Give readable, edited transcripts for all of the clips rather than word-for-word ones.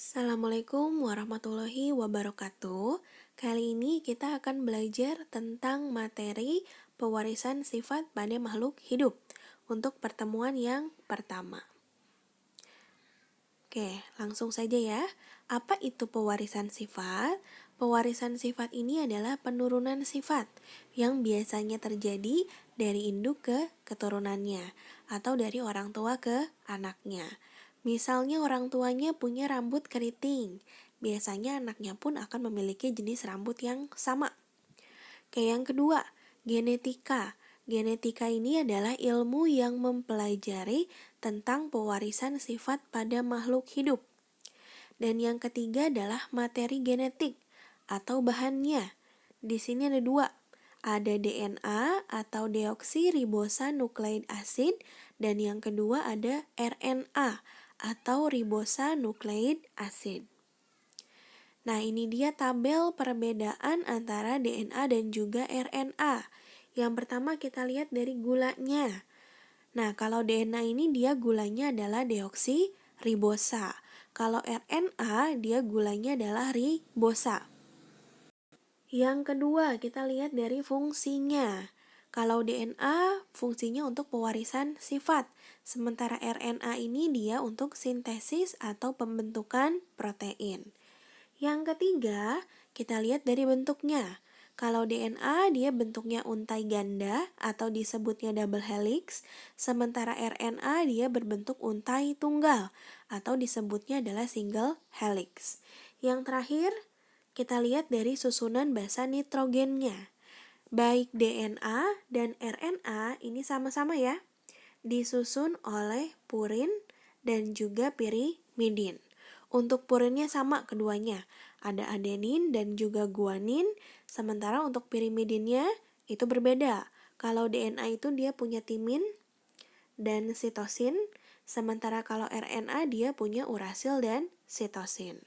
Assalamualaikum warahmatullahi wabarakatuh. Kali ini kita akan belajar tentang materi pewarisan sifat pada makhluk hidup untuk pertemuan yang pertama. Oke, langsung saja ya. Apa itu pewarisan sifat? Pewarisan sifat ini adalah penurunan sifat yang biasanya terjadi dari induk ke keturunannya atau dari orang tua ke anaknya. Misalnya orang tuanya punya rambut keriting, biasanya anaknya pun akan memiliki jenis rambut yang sama. Kayak yang kedua, genetika. Genetika ini adalah ilmu yang mempelajari tentang pewarisan sifat pada makhluk hidup. Dan yang ketiga adalah materi genetik atau bahannya. Di sini ada dua. Ada DNA atau deoksiribosanoukleik acid dan yang kedua ada RNA atau ribosanoukleik acid. Nah, ini dia tabel perbedaan antara DNA dan juga RNA. Yang pertama kita lihat dari gulanya. Nah, kalau DNA ini dia gulanya adalah deoksiribosa. Kalau RNA dia gulanya adalah ribosa. Yang kedua, kita lihat dari fungsinya. Kalau DNA fungsinya untuk pewarisan sifat, sementara RNA ini dia untuk sintesis atau pembentukan protein. Yang ketiga, kita lihat dari bentuknya. Kalau DNA dia bentuknya untai ganda atau disebutnya double helix, sementara RNA dia berbentuk untai tunggal atau disebutnya adalah single helix. Yang terakhir, kita lihat dari susunan basa nitrogennya. Baik DNA dan RNA ini sama-sama ya, disusun oleh purin dan juga pirimidin. Untuk purinnya sama keduanya, ada adenin dan juga guanin, sementara untuk pirimidinnya itu berbeda. Kalau DNA itu dia punya timin dan sitosin, sementara kalau RNA dia punya urasil dan sitosin.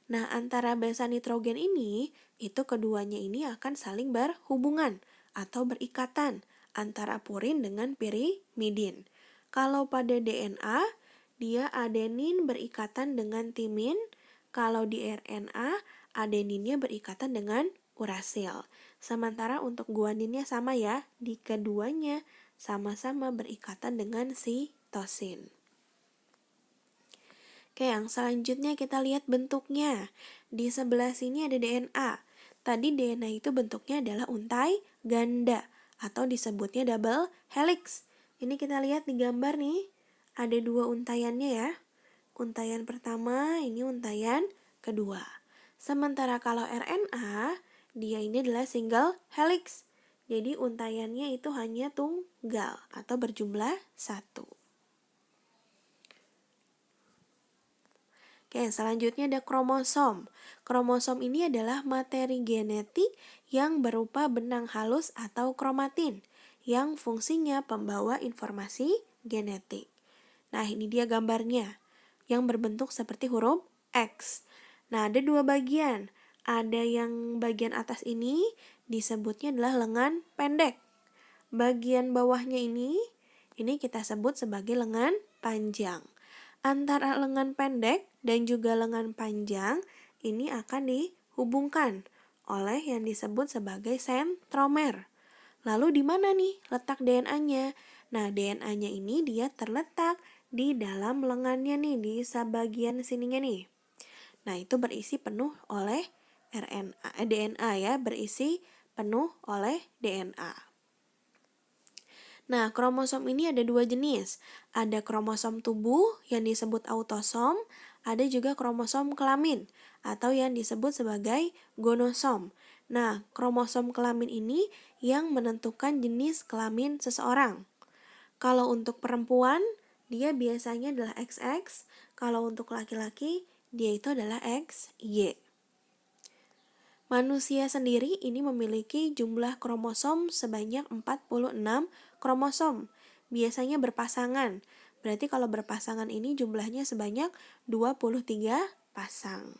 Nah, antara basa nitrogen ini, itu keduanya ini akan saling berhubungan atau berikatan antara purin dengan pirimidin. Kalau pada DNA, dia adenin berikatan dengan timin, kalau di RNA, adeninnya berikatan dengan urasil. Sementara untuk guaninnya sama ya, di keduanya sama-sama berikatan dengan sitosin. Oke, yang selanjutnya kita lihat bentuknya. Di sebelah sini ada DNA. Tadi DNA itu bentuknya adalah untai ganda atau disebutnya double helix. Ini kita lihat di gambar nih. Ada dua untaiannya ya. Untaian pertama, ini untaian kedua. Sementara kalau RNA, dia ini adalah single helix. Jadi untaiannya itu hanya tunggal atau berjumlah 1. Oke, selanjutnya ada kromosom. Kromosom ini adalah materi genetik yang berupa benang halus atau kromatin yang fungsinya pembawa informasi genetik. Nah, ini dia gambarnya yang berbentuk seperti huruf X. Nah, ada dua bagian. Ada yang bagian atas ini disebutnya adalah lengan pendek. Bagian bawahnya ini kita sebut sebagai lengan panjang. Antara lengan pendek dan juga lengan panjang ini akan dihubungkan oleh yang disebut sebagai sentromer. Lalu di mana nih letak DNA-nya? Nah, DNA-nya ini dia terletak di dalam lengannya nih, di sebagian sininya nih. Nah, itu berisi penuh oleh DNA ya, berisi penuh oleh DNA. Nah, kromosom ini ada dua jenis. Ada kromosom tubuh yang disebut autosom, ada juga kromosom kelamin atau yang disebut sebagai gonosom. Nah, kromosom kelamin ini yang menentukan jenis kelamin seseorang. Kalau untuk perempuan, dia biasanya adalah XX. Kalau untuk laki-laki, dia itu adalah XY. Manusia sendiri ini memiliki jumlah kromosom sebanyak 46 kromosom. Biasanya berpasangan. Berarti kalau berpasangan ini jumlahnya sebanyak 23 pasang.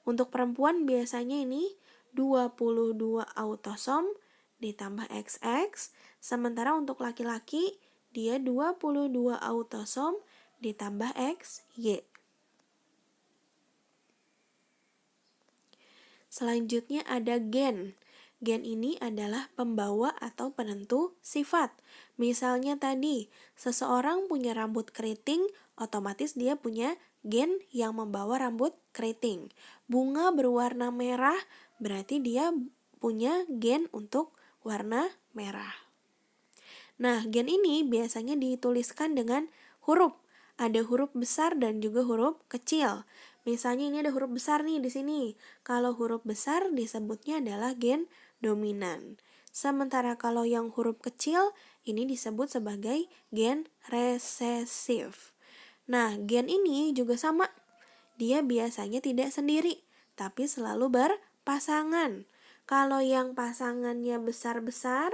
Untuk perempuan biasanya ini 22 autosom ditambah XX. Sementara untuk laki-laki dia 22 autosom ditambah XY. Selanjutnya ada gen. Gen ini adalah pembawa atau penentu sifat. Misalnya tadi, seseorang punya rambut keriting, otomatis dia punya gen yang membawa rambut keriting. Bunga berwarna merah, berarti dia punya gen untuk warna merah. Nah, gen ini biasanya dituliskan dengan huruf. Ada huruf besar dan juga huruf kecil. Misalnya ini ada huruf besar nih di sini. Kalau huruf besar disebutnya adalah gen dominan. Sementara kalau yang huruf kecil ini disebut sebagai gen resesif. Nah, gen ini juga sama. Dia biasanya tidak sendiri, tapi selalu berpasangan. Kalau yang pasangannya besar-besar,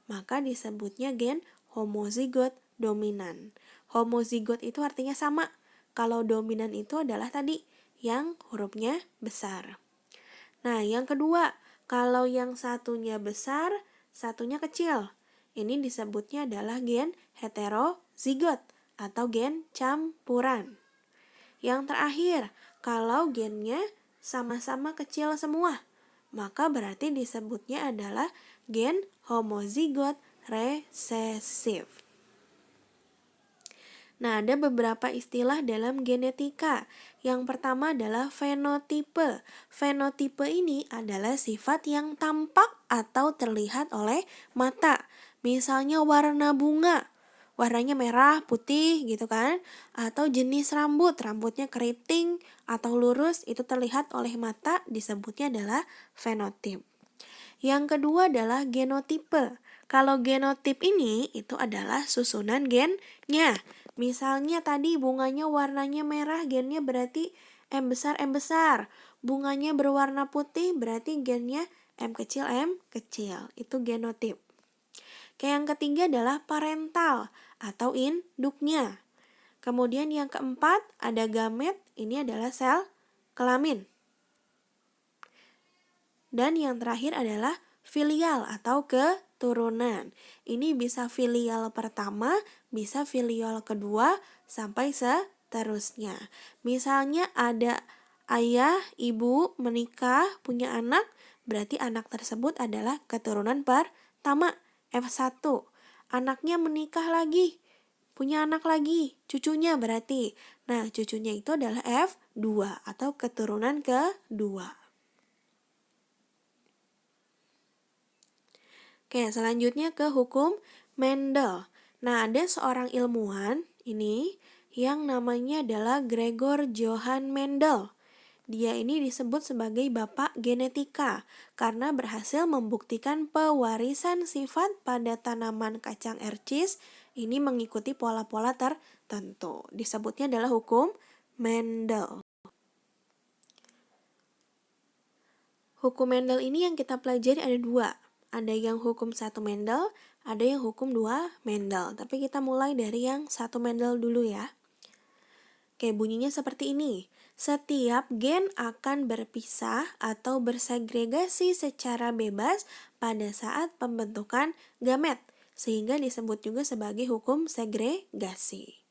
maka disebutnya gen homozigot dominan. Homozigot itu artinya sama. Kalau dominan itu adalah tadi yang hurufnya besar. Nah, yang kedua, kalau yang satunya besar, satunya kecil. Ini disebutnya adalah gen heterozigot atau gen campuran. Yang terakhir, kalau gennya sama-sama kecil semua, maka berarti disebutnya adalah gen homozigot resesif. Nah, ada beberapa istilah dalam genetika. Yang pertama adalah fenotipe. Fenotipe ini adalah sifat yang tampak atau terlihat oleh mata. Misalnya warna bunga, warnanya merah, putih gitu kan. Atau jenis rambut, rambutnya keriting atau lurus, itu terlihat oleh mata, disebutnya adalah fenotip. Yang kedua adalah genotipe. Kalau genotip ini itu adalah susunan gennya. Misalnya tadi bunganya warnanya merah, gennya berarti M besar, M besar. Bunganya berwarna putih, berarti gennya M kecil, M kecil. Itu genotip. Yang ketiga adalah parental atau induknya. Kemudian yang keempat ada gamet, ini adalah sel kelamin. Dan yang terakhir adalah filial atau keturunan. Ini bisa filial pertama, bisa filial kedua, sampai seterusnya. Misalnya ada ayah, ibu menikah, punya anak, berarti anak tersebut adalah keturunan pertama, F1. Anaknya menikah lagi, punya anak lagi, cucunya berarti. Nah, cucunya itu adalah F2 atau keturunan kedua. Oke, selanjutnya ke hukum Mendel. Nah, ada seorang ilmuwan ini yang namanya adalah Gregor Johann Mendel. Dia ini disebut sebagai bapak genetika karena berhasil membuktikan pewarisan sifat pada tanaman kacang ercis ini mengikuti pola-pola tertentu. Disebutnya adalah hukum Mendel. Hukum Mendel ini yang kita pelajari ada dua. Ada yang hukum 1 Mendel, ada yang hukum 2 Mendel. Tapi kita mulai dari yang 1 Mendel dulu ya. Oke, bunyinya seperti ini. Setiap gen akan berpisah atau bersegregasi secara bebas pada saat pembentukan gamet, sehingga disebut juga sebagai hukum segregasi.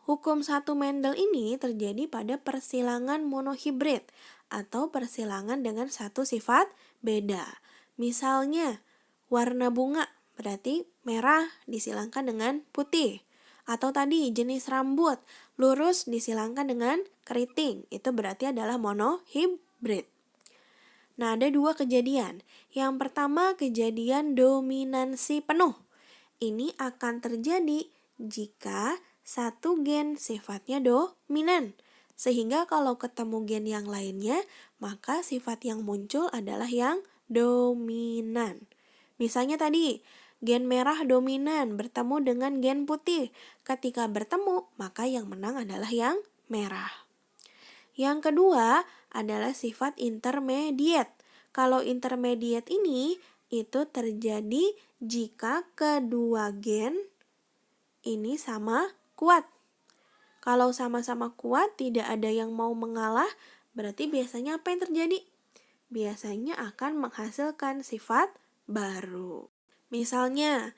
Hukum 1 Mendel ini terjadi pada persilangan monohibrid atau persilangan dengan satu sifat beda. Misalnya, warna bunga berarti merah disilangkan dengan putih. Atau tadi jenis rambut lurus disilangkan dengan keriting. Itu berarti adalah monohibrid. Nah, ada dua kejadian. Yang pertama kejadian dominansi penuh. Ini akan terjadi jika satu gen sifatnya dominan. Sehingga kalau ketemu gen yang lainnya, maka sifat yang muncul adalah yang dominan. Misalnya tadi, gen merah dominan bertemu dengan gen putih. Ketika bertemu, maka yang menang adalah yang merah. Yang kedua adalah sifat intermediate. Kalau intermediate ini itu terjadi jika kedua gen ini sama kuat. Kalau sama-sama kuat, tidak ada yang mau mengalah, berarti biasanya apa yang terjadi? Biasanya akan menghasilkan sifat baru. Misalnya,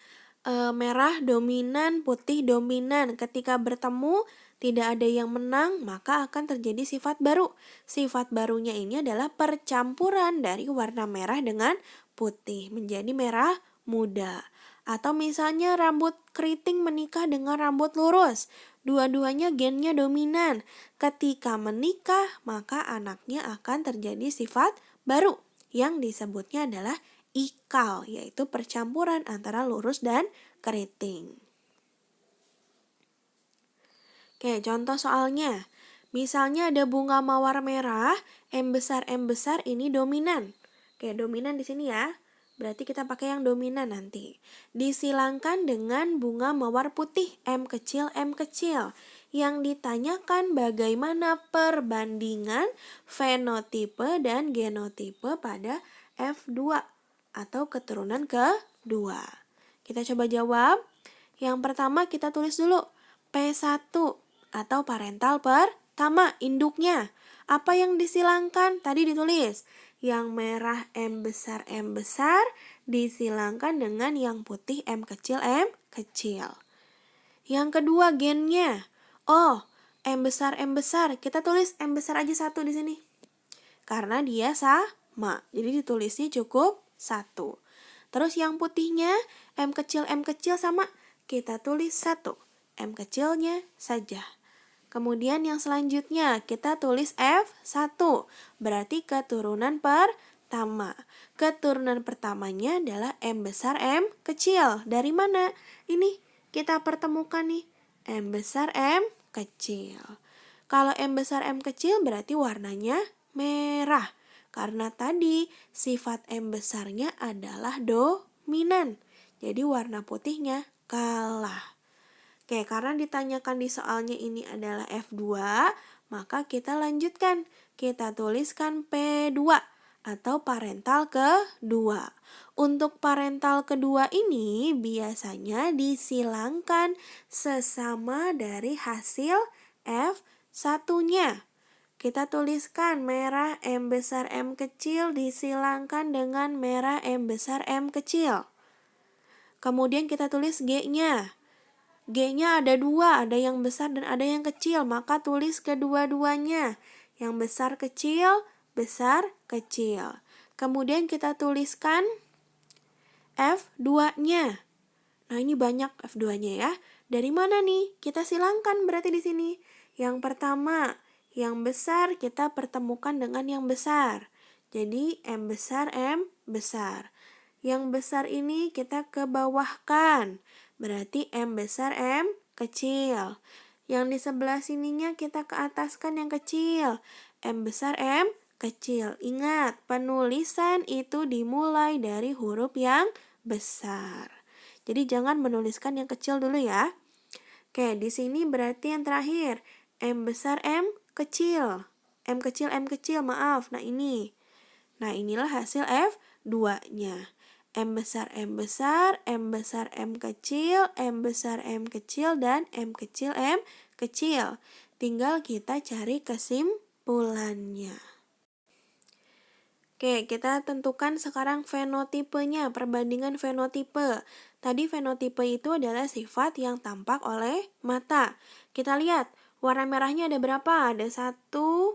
merah dominan, putih dominan. Ketika bertemu, tidak ada yang menang, maka akan terjadi sifat baru. Sifat barunya ini adalah percampuran dari warna merah dengan putih menjadi merah muda. Atau misalnya rambut keriting menikah dengan rambut lurus. Dua-duanya gennya dominan. Ketika menikah, maka anaknya akan terjadi sifat baru yang disebutnya adalah ikal, yaitu percampuran antara lurus dan keriting. Oke, contoh soalnya. Misalnya ada bunga mawar merah, M besar ini dominan. Oke, dominan di sini ya. Berarti kita pakai yang dominan nanti. Disilangkan dengan bunga mawar putih, M kecil. Yang ditanyakan bagaimana perbandingan fenotipe dan genotipe pada F2 atau keturunan kedua. Kita coba jawab. Yang pertama kita tulis dulu P1 atau parental pertama, induknya. Apa yang disilangkan? Tadi ditulis. Yang merah M besar disilangkan dengan yang putih M kecil. Yang kedua gennya. Oh, M besar. Kita tulis M besar aja 1 di sini. Karena dia sama. Jadi ditulisnya cukup 1. Terus yang putihnya M kecil sama. Kita tulis 1. M kecilnya saja. Kemudian yang selanjutnya kita tulis F1. Berarti keturunan pertama. Keturunan pertamanya adalah M besar M kecil. Dari mana? Ini kita pertemukan nih. M besar M kecil. Kalau M besar M kecil berarti warnanya merah. Karena tadi sifat M besarnya adalah dominan. Jadi warna putihnya kalah. Oke, karena ditanyakan di soalnya ini adalah F2, maka kita lanjutkan. Kita tuliskan P2 atau parental kedua. Untuk parental kedua ini biasanya disilangkan sesama dari hasil F1-nya. Kita tuliskan merah M besar M kecil disilangkan dengan merah M besar M kecil. Kemudian kita tulis G-nya. G-nya ada 2, ada yang besar dan ada yang kecil, maka tulis kedua-duanya. Yang besar kecil. Kemudian kita tuliskan F2-nya. Nah, ini banyak F2-nya ya. Dari mana nih? Kita silangkan berarti di sini. Yang pertama, yang besar kita pertemukan dengan yang besar. Jadi M besar. Yang besar ini kita ke bawahkan. Berarti M besar M kecil. Yang di sebelah sininya kita ke ataskan yang kecil. M besar M kecil. Ingat, penulisan itu dimulai dari huruf yang besar. Jadi jangan menuliskan yang kecil dulu ya. Oke, di sini berarti yang terakhir. M besar M kecil. M kecil, maaf. Nah, ini. Nah, inilah hasil F2-nya. M besar, M kecil, M besar M kecil, dan M kecil. Tinggal kita cari kesimpulannya. Oke, kita tentukan sekarang fenotipenya, perbandingan fenotipe. Tadi fenotipe itu adalah sifat yang tampak oleh mata. Kita lihat, warna merahnya ada berapa? Ada 1,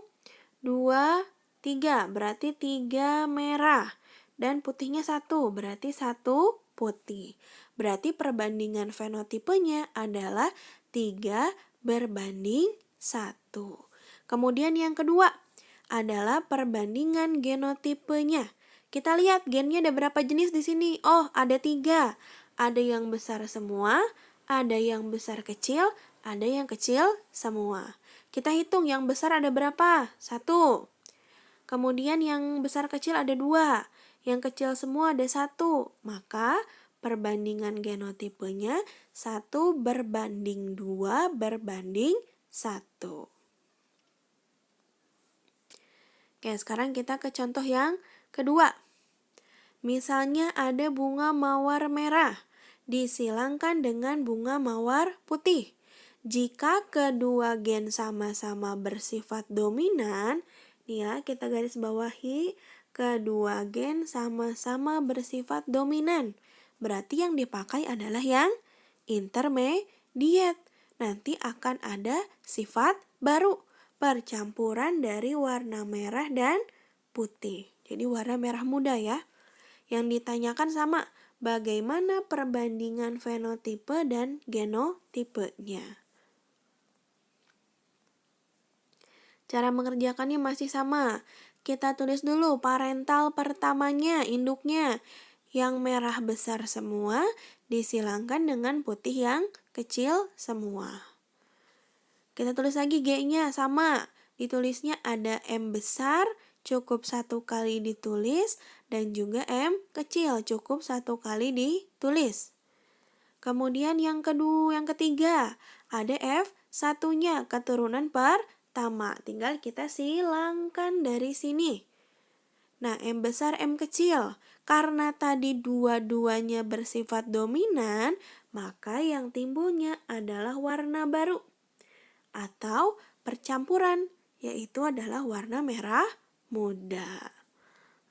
2, 3. Berarti 3 merah. Dan putihnya 1, berarti 1 putih. Berarti perbandingan fenotipenya adalah 3 berbanding 1. Kemudian yang kedua adalah perbandingan genotipenya. Kita lihat gennya ada berapa jenis di sini? Oh, ada 3. Ada yang besar semua, ada yang besar kecil, ada yang kecil semua. Kita hitung yang besar ada berapa? 1. Kemudian yang besar kecil ada 2. Yang kecil semua ada 1, maka perbandingan genotipenya 1 berbanding 2 berbanding 1. Oke, sekarang kita ke contoh yang kedua. Misalnya ada bunga mawar merah, disilangkan dengan bunga mawar putih. Jika kedua gen sama-sama bersifat dominan, ya kita garis bawahi, kedua gen sama-sama bersifat dominan. Berarti yang dipakai adalah yang intermediate. nanti akan ada sifat baru, percampuran dari warna merah dan putih. Jadi warna merah muda ya. Yang ditanyakan sama, bagaimana perbandingan fenotipe dan genotipenya. Cara mengerjakannya masih sama. Kita tulis dulu parental pertamanya, induknya. Yang merah besar semua disilangkan dengan putih yang kecil semua. Kita tulis lagi G-nya sama. Ditulisnya ada M besar, cukup 1 kali ditulis, dan juga M kecil, cukup 1 kali ditulis. Kemudian yang ketiga, ada F satunya, keturunan pertama. Tinggal kita silangkan dari sini. Nah, M besar, M kecil. Karena tadi dua-duanya bersifat dominan, maka yang timbulnya adalah warna baru atau percampuran, yaitu adalah warna merah muda.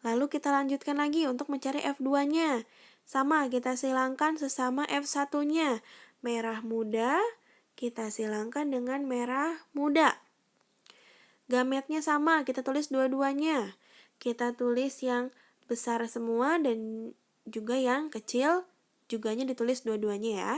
Lalu kita lanjutkan lagi untuk mencari F2-nya. Sama, kita silangkan sesama F1-nya. Merah muda, kita silangkan dengan merah muda. Gametnya sama, kita tulis dua-duanya. Kita tulis yang besar semua dan juga yang kecil, juganya ditulis dua-duanya ya.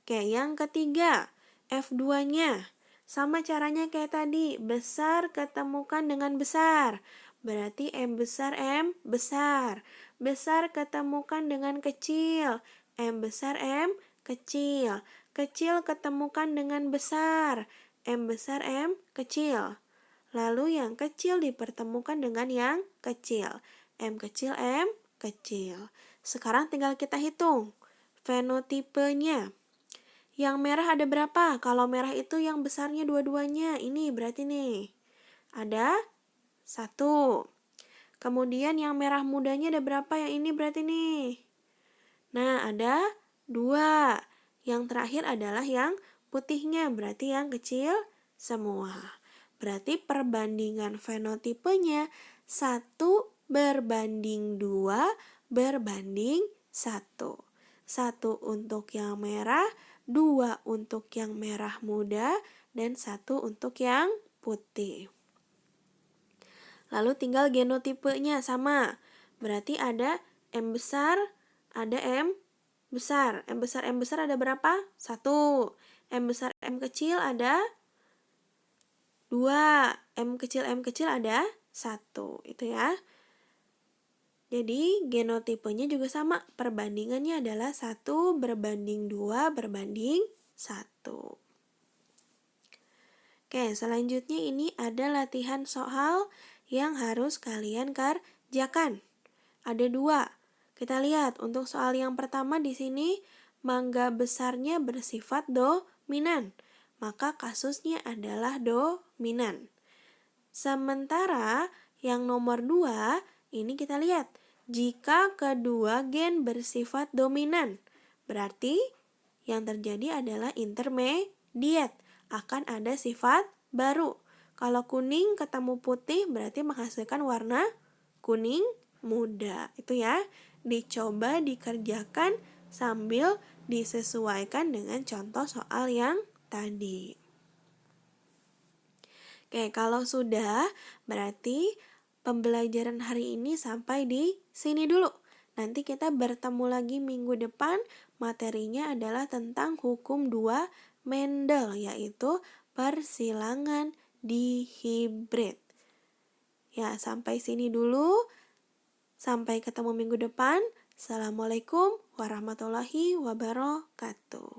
Oke, yang ketiga, F2-nya. Sama caranya kayak tadi, besar ketemukan dengan besar. Berarti M besar, M besar. Besar ketemukan dengan kecil. M besar, M kecil. Kecil ketemukan dengan besar. M besar, M kecil. Lalu yang kecil dipertemukan dengan yang kecil. M kecil, M kecil. Sekarang tinggal kita hitung fenotipenya. Yang merah ada berapa? Kalau merah itu yang besarnya dua-duanya. Ini berarti nih. Ada 1. Kemudian yang merah mudanya ada berapa? Yang ini berarti nih. Nah, ada 2. Yang terakhir adalah yang putihnya. Berarti yang kecil semua. Berarti perbandingan fenotipenya 1 berbanding 2 berbanding 1. 1 untuk yang merah, 2 untuk yang merah muda, dan 1 untuk yang putih. Lalu tinggal genotipenya sama. Berarti ada M besar, ada M besar. M besar ada berapa? 1. M besar M kecil ada 2. M kecil ada 1. Itu ya. Jadi genotipenya juga sama, perbandingannya adalah 1 berbanding 2 berbanding 1. Oke, selanjutnya ini ada latihan soal yang harus kalian kerjakan. Ada 2. Kita lihat untuk soal yang pertama di sini, mangga besarnya bersifat dominan, maka kasusnya adalah dominan. Sementara yang nomor 2, ini kita lihat. Jika kedua gen bersifat dominan, berarti yang terjadi adalah intermediate, akan ada sifat baru. Kalau kuning ketemu putih berarti menghasilkan warna kuning muda. Itu ya, dicoba dikerjakan sambil disesuaikan dengan contoh soal yang tadi. Oke, kalau sudah berarti pembelajaran hari ini sampai di sini dulu. Nanti kita bertemu lagi minggu depan. Materinya adalah tentang hukum 2 Mendel, yaitu persilangan dihibrid. Ya, sampai sini dulu. Sampai ketemu minggu depan. Assalamualaikum warahmatullahi wabarakatuh.